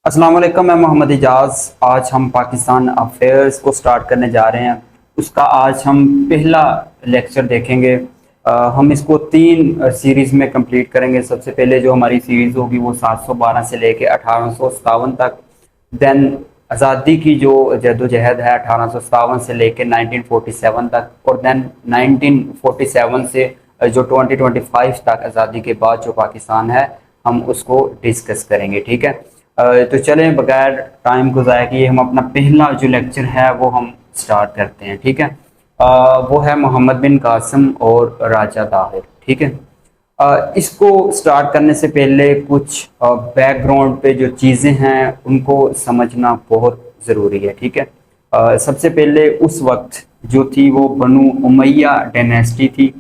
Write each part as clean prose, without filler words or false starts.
अस्सलाम वालेकुम। मैं मोहम्मद इजाज़। आज हम पाकिस्तान अफेयर्स को स्टार्ट करने जा रहे हैं। उसका आज हम पहला लेक्चर देखेंगे। हम इसको तीन सीरीज़ में कंप्लीट करेंगे। सबसे पहले जो हमारी सीरीज़ होगी वो 712 से लेके 1857 तक। देन आज़ादी की जो जद्दोजहद है 1857 से लेके 1947 तक। और देन 1947 से जो 2025 तक आज़ादी के बाद जो पाकिस्तान है हम उसको डिस्कस करेंगे। ठीक है। तो चलें बगैर टाइम को ज़ाया किए हम अपना पहला जो लेक्चर है वो हम स्टार्ट करते हैं। ठीक है। वो है मोहम्मद बिन कासिम और राजा ताहिर। ठीक है। इसको स्टार्ट करने से पहले कुछ बैकग्राउंड पे जो चीज़ें हैं उनको समझना बहुत ज़रूरी है। ठीक है। सबसे पहले उस वक्त जो थी वो बनु उमैया डायनेस्टी थी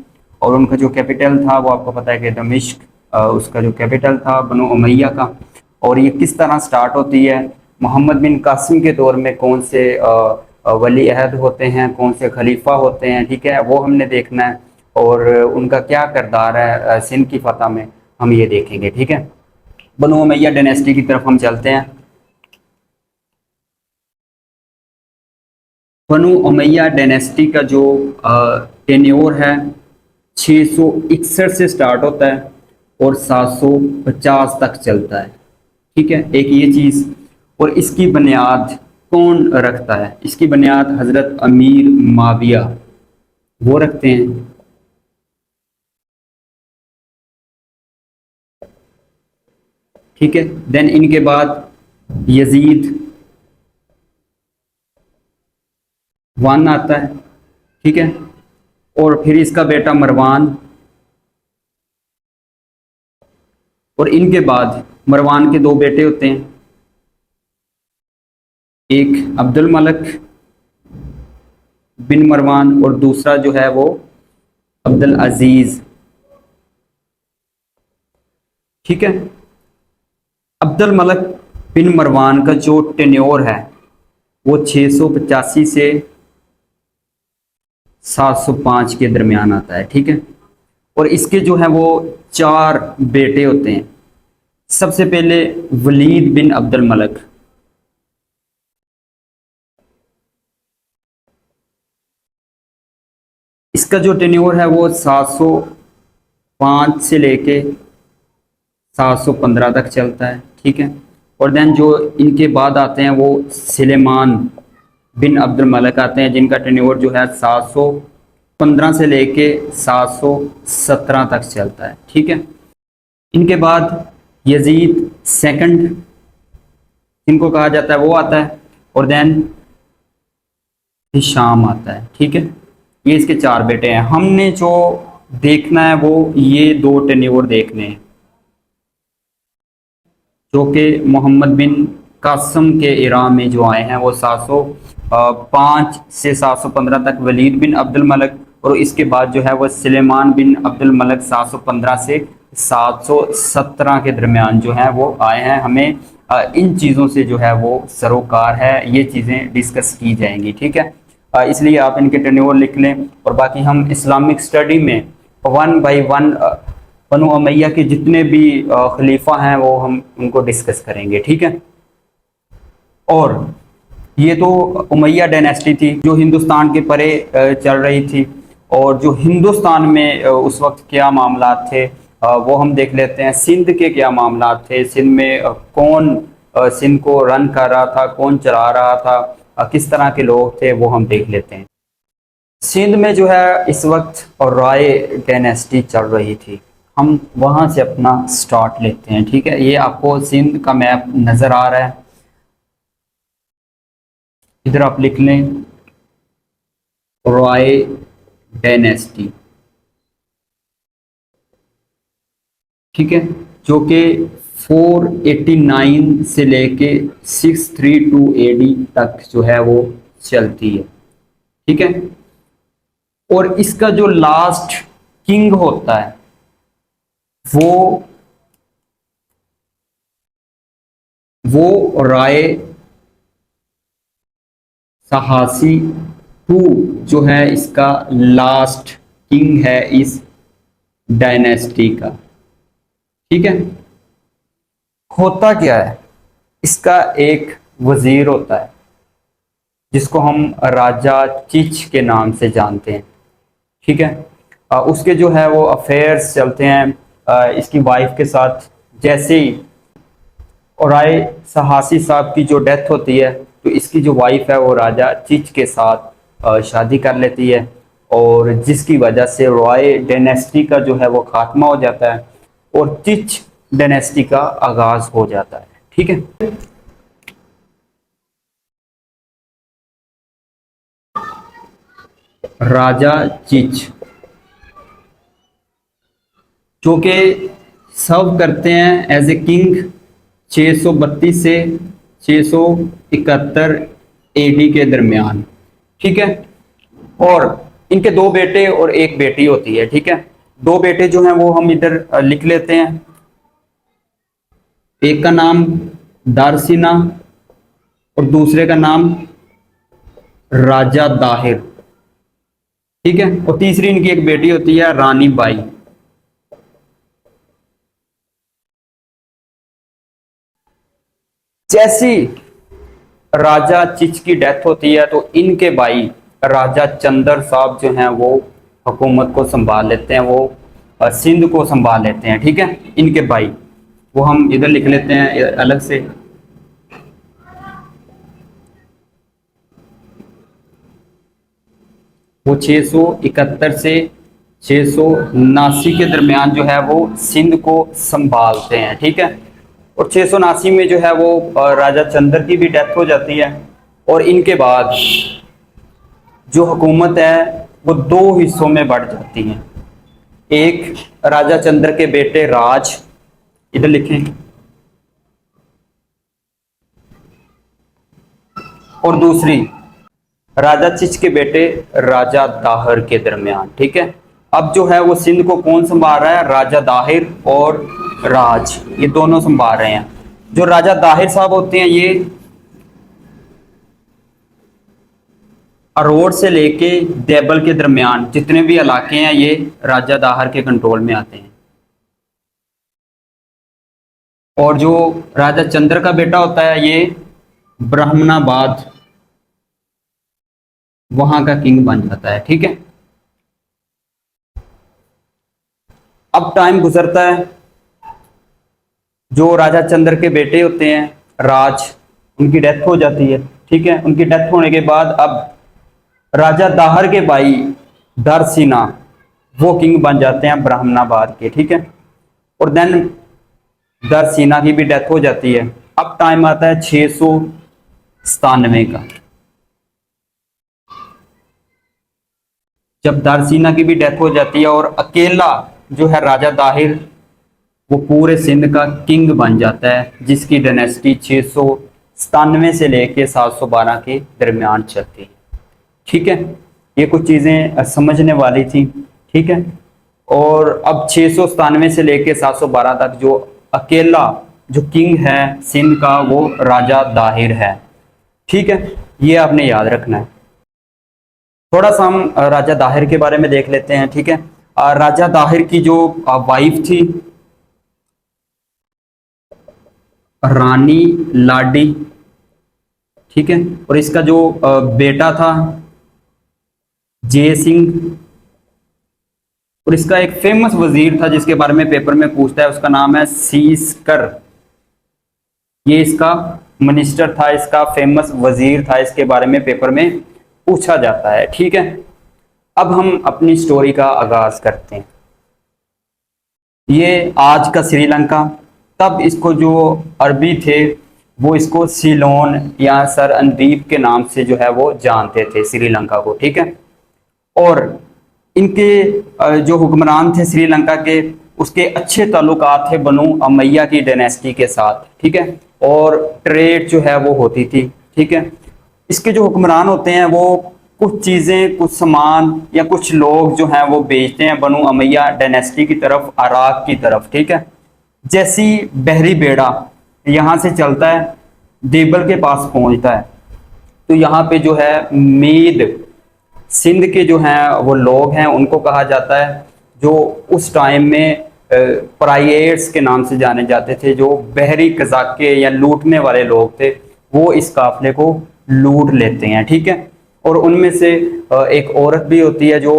और उनका जो कैपिटल था वो आपको पता है कि दमिश्क उसका जो कैपिटल था बनु उमैया का। और ये किस तरह स्टार्ट होती है, मोहम्मद बिन कासिम के दौर में कौन से वली अहद होते हैं, कौन से खलीफा होते हैं। ठीक है, वो हमने देखना है और उनका क्या किरदार है सिंध की फतह में, हम ये देखेंगे। ठीक है। बनु उमैया डायनेस्टी की तरफ हम चलते हैं। बनु उमैया डायनेस्टी का जो टेन्योर है 661 से स्टार्ट होता है और 750 तक चलता है। ठीक है, एक ये चीज़। और इसकी बुनियाद कौन रखता है? इसकी बुनियाद हज़रत अमीर माविया वो रखते हैं। ठीक है। देन इनके बाद यजीद वन आता है। ठीक है। और फिर इसका बेटा मरवान। और इनके बाद मरवान के दो बेटे होते हैं, एक अब्दुल मलक बिन मरवान और दूसरा जो है वो अब्दुल अजीज। ठीक है। अब्दुल मलक बिन मरवान का जो टेन्योर है वो 685 से 705 के दरमियान आता है। ठीक है। और इसके जो है वो चार बेटे होते हैं। सबसे पहले वलीद बिन अब्दुल मलक, इसका जो टेन्योर है वो 705 से लेके 715 तक चलता है। ठीक है। और देन जो इनके बाद आते हैं वो सुलेमान बिन अब्दुल मलक आते हैं, जिनका टेन्योर जो है 715 से लेके 717 तक चलता है। ठीक है। इनके बाद यजीद सेकंड इनको कहा जाता है वो आता है। और देन हिशाम आता है। ठीक है। ये इसके चार बेटे हैं। हमने जो देखना है वो ये दो टेन्योर देखने हैं जो कि मोहम्मद बिन कासम के इरा में जो आए हैं वो 705 से 715 तक वलीद बिन अब्दुल मलक, और इसके बाद जो है वो सुलेमान बिन अब्दुल मलक 715 से 717 के दरमियान जो है वो आए हैं। हमें इन चीज़ों से जो है वो सरोकार है, ये चीज़ें डिस्कस की जाएंगी। ठीक है। इसलिए आप इनके टेन्योर लिख लें और बाकी हम इस्लामिक स्टडी में वन बाई वन बनु उमैया के जितने भी खलीफा हैं वो हम उनको डिस्कस करेंगे। ठीक है। और ये तो उमैया डायनेस्टी थी जो हिंदुस्तान के परे चल रही थी। और जो हिंदुस्तान में उस वक्त क्या मामला थे वो हम देख लेते हैं। सिंध के क्या मामला थे, सिंध में कौन सिंध को रन कर रहा था, कौन चला रहा था, किस तरह के लोग थे, वो हम देख लेते हैं। सिंध में जो है इस वक्त और राय डायनेस्टी चल रही थी। हम वहां से अपना स्टार्ट लेते हैं। ठीक है। ये आपको सिंध का मैप नजर आ रहा है, इधर आप लिख लें राय डायनेस्टी। ठीक है। जो कि 489 से लेके 632 एडी तक जो है वो चलती है। ठीक है। और इसका जो लास्ट किंग होता है वो राय सहासी टू जो है इसका लास्ट किंग है इस डायनेस्टी का। ठीक है। होता क्या है, इसका एक वजीर होता है जिसको हम राजा चिच के नाम से जानते हैं, ठीक है। उसके जो है वो अफेयर्स चलते हैं इसकी वाइफ के साथ। जैसे ही औराय सहासी साहब की जो डेथ होती है तो इसकी जो वाइफ है वो राजा चिच के साथ शादी कर लेती है, और जिसकी वजह से रॉय डायनेस्टी का जो है वो खात्मा हो जाता है और चिच डायनेस्टी का आगाज हो जाता है, ठीक है। राजा चिच जो कि सर्व करते हैं एज ए किंग 632 से 671 एडी के दरमियान, ठीक है। और इनके दो बेटे और एक बेटी होती है, ठीक है। दो बेटे जो हैं वो हम इधर लिख लेते हैं। एक का नाम दारसिना और दूसरे का नाम राजा दाहिर, ठीक है। और तीसरी इनकी एक बेटी होती है रानी बाई। जैसी राजा चिच की डेथ होती है तो इनके भाई राजा चंदर साहब जो हैं वो हुकूमत को संभाल लेते हैं, वो सिंध को संभाल लेते हैं, ठीक है। इनके भाई वो हम इधर लिख लेते हैं अलग से। वो 671 से 679 के दरमियान जो है वो सिंध को संभालते हैं, ठीक है। और 679 में जो है वो राजा चंद्र की भी डेथ हो जाती है, और इनके बाद जो हुकूमत है वो दो हिस्सों में बढ़ जाती है। एक राजा चंद्र के बेटे राज, इधर लिखें, और दूसरी राजा चिच के बेटे राजा दाहिर के दरमियान, ठीक है। अब जो है वो सिंध को कौन संभाल रहा है? राजा दाहिर और राज, ये दोनों संभाल रहे हैं। जो राजा दाहिर साहब होते हैं ये अरोड़ से लेके देबल के दरमियान जितने भी इलाके हैं ये राजा दाहिर के कंट्रोल में आते हैं। और जो राजा चंद्र का बेटा होता है ये ब्राह्मणाबाद वहां का किंग बन जाता है, ठीक है। अब टाइम गुजरता है, जो राजा चंद्र के बेटे होते हैं राज, उनकी डेथ हो जाती है, ठीक है। उनकी डेथ होने के बाद अब राजा दाहिर के भाई दरसिना वो किंग बन जाते हैं ब्राह्मणाबाद के, ठीक है। और देन दरसिना की भी डेथ हो जाती है। अब टाइम आता है 697 का, जब दारसीना की भी डेथ हो जाती है और अकेला जो है राजा दाहिर वो पूरे सिंध का किंग बन जाता है, जिसकी डायनेस्टी 697 से लेके 712 के दरमियान चलती है, ठीक है। ये कुछ चीजें समझने वाली थी, ठीक है। और अब 697 से लेके 712 तक जो अकेला जो किंग है सिंध का वो राजा दाहिर है, ठीक है। ये आपने याद रखना है। थोड़ा सा हम राजा दाहिर के बारे में देख लेते हैं, ठीक है। राजा दाहिर की जो वाइफ थी रानी लाडी, ठीक है। और इसका जो बेटा था जय सिंह, और इसका एक फेमस वजीर था जिसके बारे में पेपर में पूछता है, उसका नाम है सीसकर। ये इसका मिनिस्टर था, इसका फेमस वजीर था, इसके बारे में पेपर में पूछा जाता है, ठीक है। अब हम अपनी स्टोरी का आगाज करते हैं। ये आज का श्रीलंका, तब इसको जो अरबी थे वो इसको सीलोन या सर अंदीप के नाम से जो है वो जानते थे श्रीलंका को, ठीक है। और इनके जो हुक्मरान थे श्रीलंका के, उसके अच्छे ताल्लुकात थे बनु अमैया की डायनेस्टी के साथ, ठीक है। और ट्रेड जो है वो होती थी, ठीक है। इसके जो हुक्मरान होते हैं वो कुछ चीज़ें, कुछ सामान या कुछ लोग जो हैं वो बेचते हैं बनु अमैया डायनेस्टी की तरफ, अराक की तरफ, ठीक है। जैसी बहरी बेड़ा यहाँ से चलता है देबल के पास पहुँचता है तो यहाँ पे जो है मीद सिंध के जो हैं वो लोग हैं, उनको कहा जाता है, जो उस टाइम में पराइएट्स के नाम से जाने जाते थे, जो बहरी कजाके या लूटने वाले लोग थे, वो इस काफिले को लूट लेते हैं। ठीक है, और उनमें से एक औरत भी होती है जो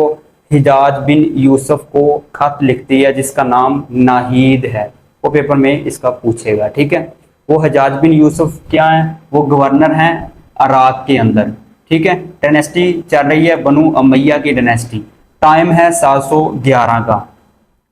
हिजाज बिन यूसुफ को खत लिखती है, जिसका नाम नाहीद है। वो पेपर में इसका पूछेगा। ठीक है, वो हिजाज बिन यूसुफ क्या है? वो गवर्नर हैं इराक के अंदर। ठीक है, डायनेस्टी चल रही है बनु उमैया की डायनेस्टी। टाइम है 711 का।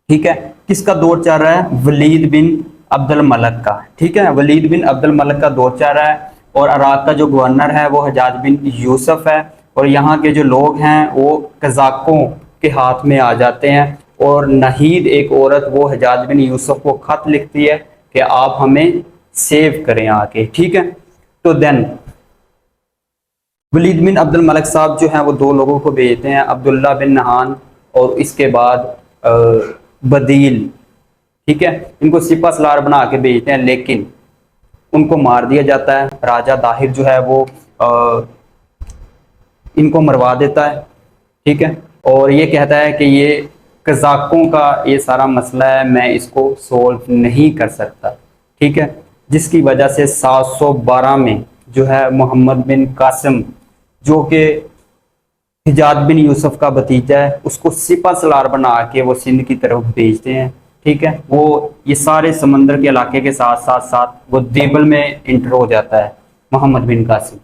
ठीक है, किसका दौर चल रहा है? वलीद बिन अब्दुल मलक का। ठीक है, वलीद बिन अब्दुल मलक का दौर चल रहा है, और इराक का जो गवर्नर है वो हिजाज बिन यूसुफ है, और यहाँ के जो लोग हैं वो कजाकों के हाथ में आ जाते हैं। और नहीद एक औरत वो हिजाज बिन यूसुफ को खत लिखती है कि आप हमें सेव करें आके। ठीक है, तो देन वलीद बिन अब्दुल मलक साहब जो हैं वो दो लोगों को भेजते हैं, अब्दुल्ला बिन नहान और इसके बाद बदील। ठीक है, इनको सिपा सलार बना के भेजते हैं, लेकिन उनको मार दिया जाता है। राजा दाहिर जो है वो इनको मरवा देता है। ठीक है, और ये कहता है कि ये कजाकों का ये सारा मसला है, मैं इसको सोल्व नहीं कर सकता। ठीक है, जिसकी वजह से 712 में जो है मोहम्मद बिन कासिम, जो कि हिजाज बिन यूसुफ का भतीजा है, उसको सिपा सलार बना के वो सिंध की तरफ भेजते हैं। ठीक है, वो ये सारे समंदर के इलाके के साथ साथ साथ वो देबल में इंटर हो जाता है मोहम्मद बिन कासिम,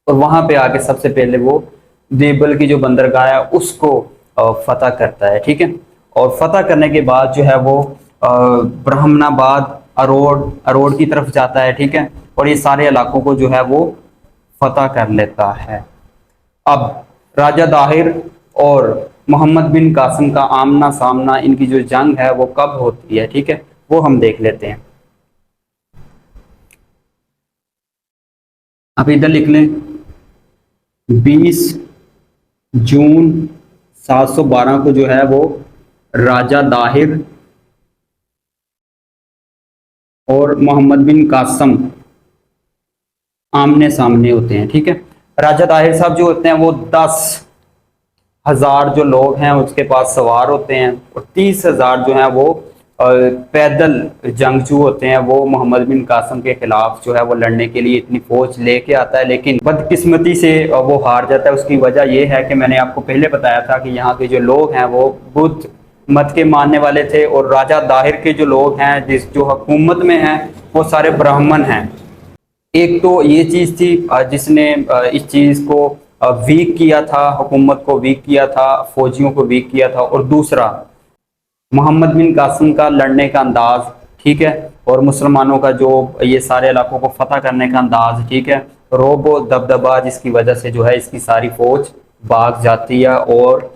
और वहां पे आके सबसे पहले वो देबल की जो बंदरगाह है उसको फतह करता है। ठीक है, और फतह करने के बाद जो है वो ब्राह्मणाबाद अरोड़ की तरफ जाता है। ठीक है, और ये सारे इलाकों को जो है वो फतह कर लेता है। अब राजा दाहिर और मोहम्मद बिन कासिम का आमना सामना, इनकी जो जंग है वो कब होती है? ठीक है, वो हम देख लेते हैं। आप इधर लिख लें 20 जून 712 को जो है वो राजा दाहिर और मोहम्मद बिन कासिम आमने सामने होते हैं। ठीक है, राजा दाहिर साहब जो होते हैं वो 10,000 जो लोग हैं उसके पास सवार होते हैं, और 30,000 जो हैं वो पैदल जंगजू होते हैं। वो मोहम्मद बिन कासिम के खिलाफ जो है वो लड़ने के लिए इतनी फौज लेके आता है, लेकिन बदकिस्मती से वो हार जाता है। उसकी वजह ये है कि मैंने आपको पहले बताया था कि यहाँ के जो लोग हैं वो बुद्ध मत के मानने वाले थे, और राजा दाहिर के जो लोग हैं जो हुकूमत में हैं वो सारे ब्राह्मण हैं। एक तो ये चीज़ थी जिसने इस चीज़ को वीक किया था, हुकूमत को वीक किया था, फौजियों को वीक किया था, और दूसरा मोहम्मद बिन कासिम का लड़ने का अंदाज। ठीक है, और मुसलमानों का जो ये सारे इलाकों को फतह करने का अंदाज। ठीक है, रोबो दबदबा, जिसकी वजह से जो है इसकी सारी फौज भाग जाती है और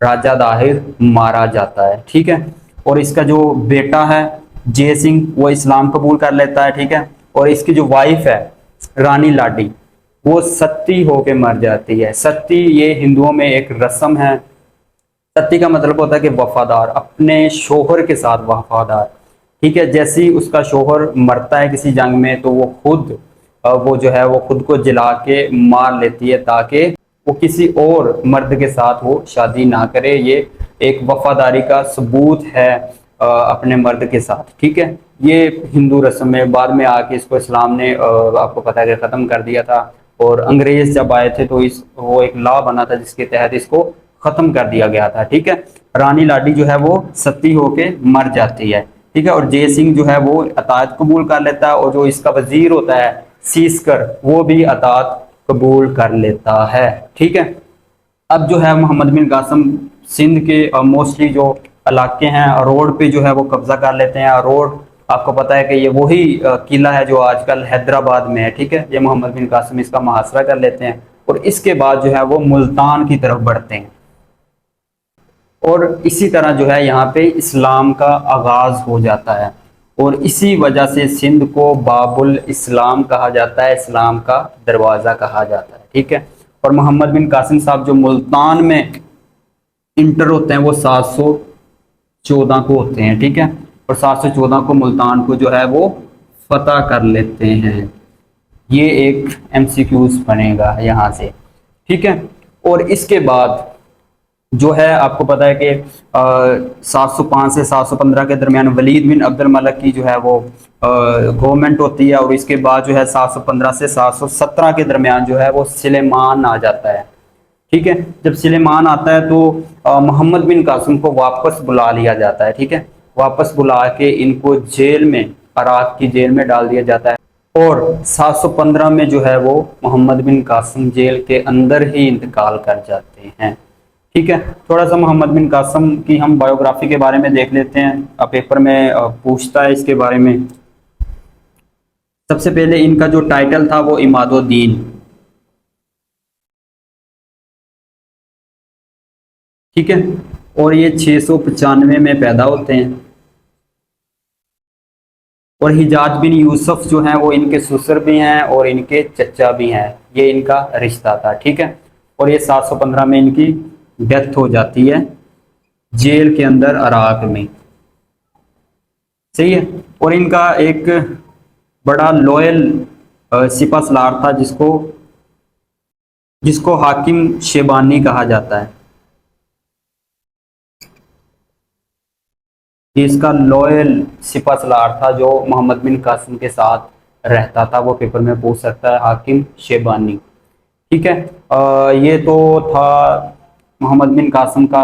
राजा दाहिर मारा जाता है। ठीक है, और इसका जो बेटा है जय सिंह वो इस्लाम कबूल कर लेता है। ठीक है, और इसकी जो वाइफ है रानी लाडी वो सती होके मर जाती है। सती ये हिंदुओं में एक रस्म है। सती का मतलब होता है कि वफादार, अपने शोहर के साथ वफादार। ठीक है, जैसे ही उसका शोहर मरता है किसी जंग में तो वो खुद वो जो है वो खुद को जला के मार लेती है, ताकि वो किसी और मर्द के साथ वो शादी ना करे। ये एक वफादारी का सबूत है अपने मर्द के साथ। ठीक है, ये हिंदू रस्म है। बाद में आके इसको इस्लाम ने आपको पता है कि ख़त्म कर दिया था, और अंग्रेज जब आए थे तो वो एक लॉ बना था जिसके तहत इसको ख़त्म कर दिया गया था। ठीक है, रानी लाडी जो है वो सती होके मर जाती है। ठीक है, और जय सिंह जो है वो अताअत कबूल कर लेता है, और जो इसका वजीर होता है सीसकर वो भी अताअत कबूल कर लेता है। ठीक है, अब जो है मोहम्मद बिन कासिम सिंध के मोस्टली जो इलाके हैं रोड पे जो है वो कब्जा कर लेते हैं। रोड आपको पता है कि ये वही किला है जो आजकल हैदराबाद में है। ठीक है, ये मोहम्मद बिन कासिम इसका मुहासरा कर लेते हैं, और इसके बाद जो है वो मुल्तान की तरफ बढ़ते हैं, और इसी तरह जो है यहाँ पे इस्लाम का आगाज हो जाता है, और इसी वजह से सिंध को बाबुल इस्लाम कहा जाता है, इस्लाम का दरवाज़ा कहा जाता है। ठीक है, और मोहम्मद बिन कासिम साहब जो मुल्तान में इंटर होते हैं वो 714 को होते हैं। ठीक है, और 714 को मुल्तान को जो है वो फतह कर लेते हैं। ये एक MCQs बनेगा यहाँ से। ठीक है, और इसके बाद जो है आपको पता है कि 705 से 715 के दरमियान वलीद बिन अब्दुल मलिक की जो है वो गवर्नमेंट होती है, और इसके बाद जो है 715 से 717 के दरमियान जो है वो सुलेमान आ जाता है। ठीक है, जब सुलेमान आता है तो मोहम्मद बिन कासिम को वापस बुला लिया जाता है। ठीक है, वापस बुला के इनको जेल में, अराक की जेल में डाल दिया जाता है, और 715 में जो है वो मोहम्मद बिन कासिम जेल के अंदर ही इंतकाल कर जाते हैं। ठीक है, थोड़ा सा मोहम्मद बिन कासिम की हम बायोग्राफी के बारे में देख लेते हैं। पेपर में पूछता है इसके बारे में। सबसे पहले इनका जो टाइटल था वो इमादुद्दीन। ठीक है, और ये 695 में पैदा होते हैं, और हिजाज बिन यूसुफ जो हैं वो इनके ससुर भी हैं और इनके चचा भी हैं, ये इनका रिश्ता था। ठीक है, और ये 715 में इनकी डेथ हो जाती है जेल के अंदर अराक में। सही है, और इनका एक बड़ा लॉयल सिपा सलार था जिसको जिसको हाकिम शेबानी कहा जाता है। ये इसका लॉयल सिपा सलार था जो मोहम्मद बिन कासिम के साथ रहता था, वो पेपर में पूछ सकता है, हाकिम शेबानी। ठीक है, ये तो था मोहम्मद बिन कासिम का,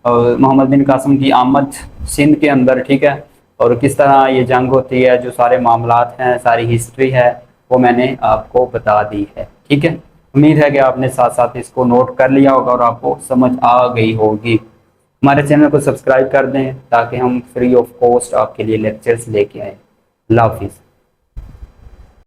मोहम्मद बिन कासिम की आमद सिंध के अंदर। ठीक है, और किस तरह ये जंग होती है, जो सारे मामलात हैं, सारी हिस्ट्री है, वो मैंने आपको बता दी है। ठीक है, उम्मीद है कि आपने साथ साथ इसको नोट कर लिया होगा और आपको समझ आ गई होगी। हमारे चैनल को सब्सक्राइब कर दें ताकि हम फ्री ऑफ कॉस्ट आपके लिए लेक्चर्स लेके आए। अल्लाह हाफिज़।